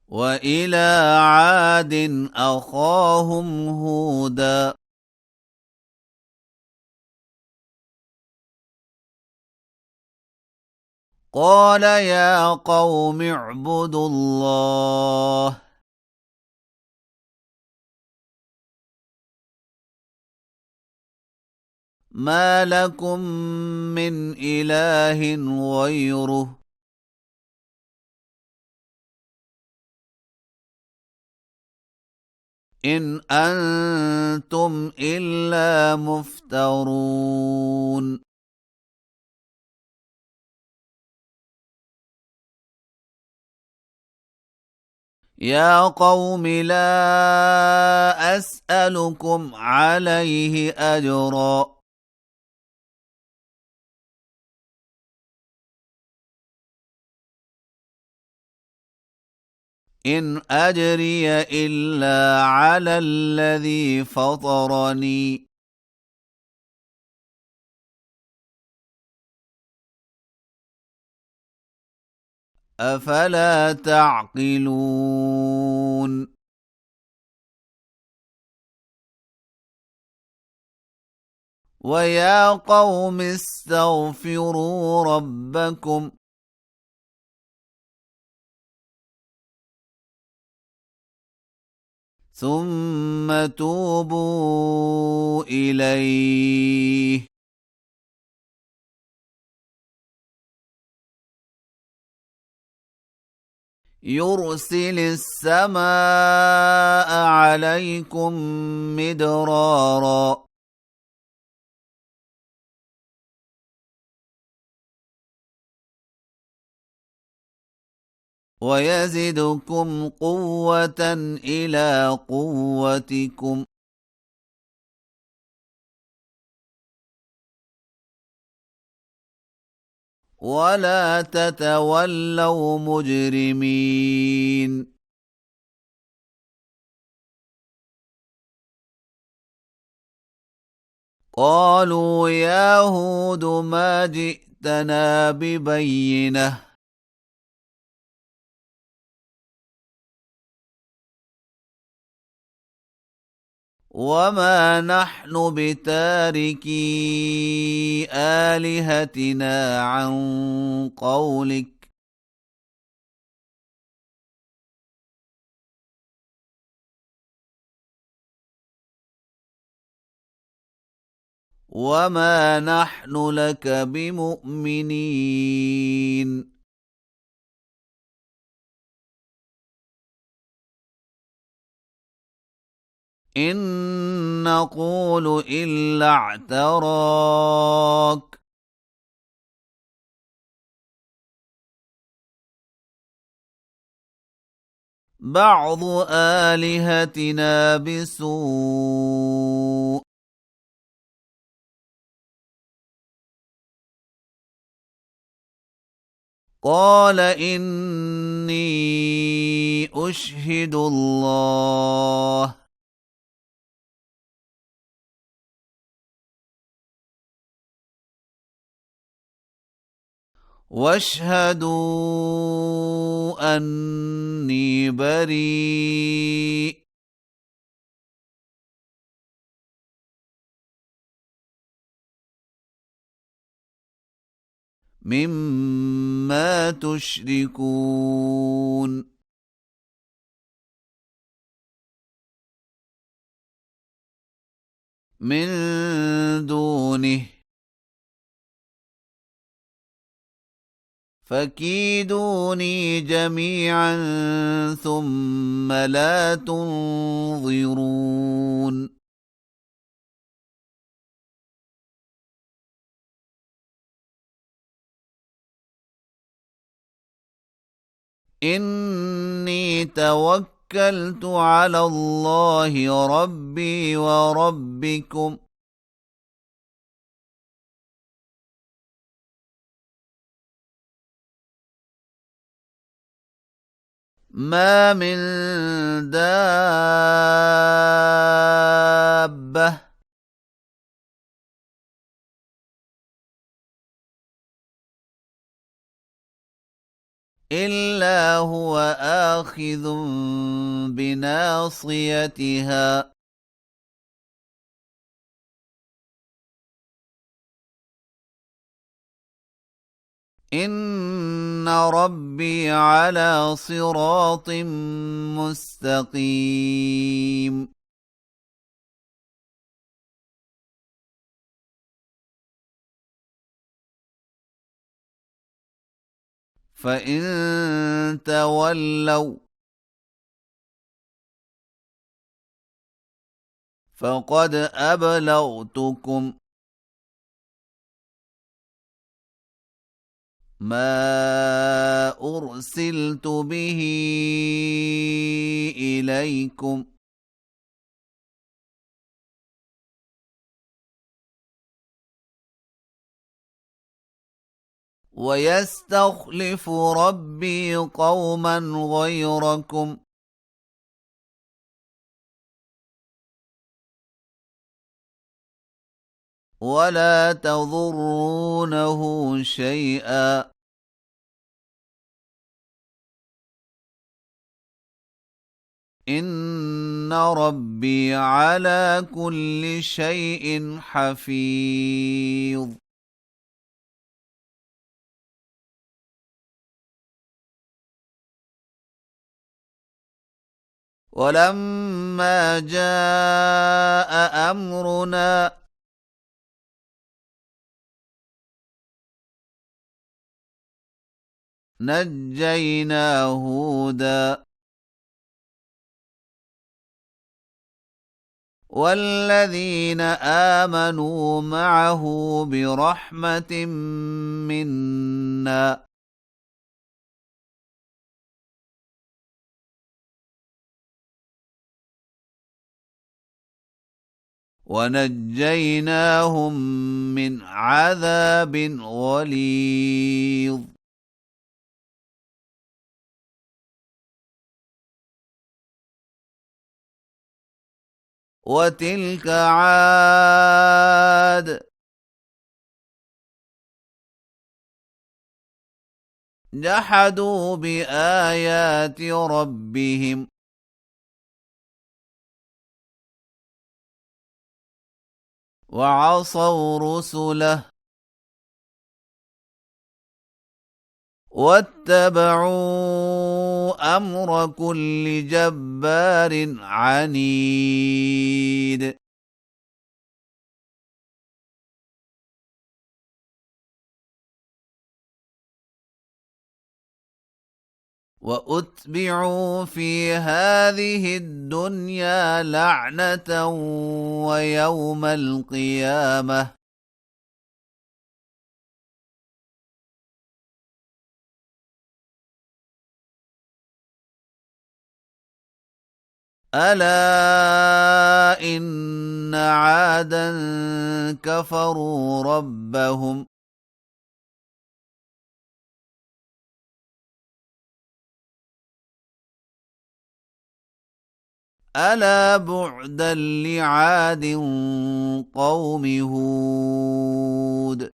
وإلى عاد أخاهم هودا قال يا قوم اعبدوا الله ما لكم من إله غيره إن أنتم إلا مفترون يا قوم لا أسألكم عليه أجرا إن أجري إلا على الذي فطرني أفلا تعقلون ويا قوم استغفروا ربكم ثم توبوا إليه يرسل السماء عليكم مدرارا ويزدكم قوة إلى قوتكم ولا تتولوا مجرمين قالوا يا هود ما جئتنا ببينة وما نحن بتاركي آلهتنا عن قولك وما نحن لك بمؤمنين إن نقول إلا اعتراك بعض آلهتنا بسوء قال إني أشهد الله واشهدوا أني بريء مما تشركون من دونه فكيدوني جميعا ثم لا تنظرون إني توكلت على الله ربي وربكم ما من دابة إلا هو آخذ بناصيتها إن ربي على صراط مستقيم فإن تولوا فقد أبلغتكم ما أرسلت به إليكم ويستخلف ربي قوما غيركم ولا تضرونه شيئا إن ربي على كل شيء حفيظ ولما جاء أمرنا نجينا هودا والذين آمنوا معه برحمة منا ونجيناهم من عذاب غليظ وتلك عاد جحدوا بآيات ربهم وعصوا رسله واتبعوا أمر كل جبار عنيد وأتبعوا في هذه الدنيا لعنة ويوم القيامة ألا إن عادا كفروا ربهم ألا بعدا لعاد قوم هود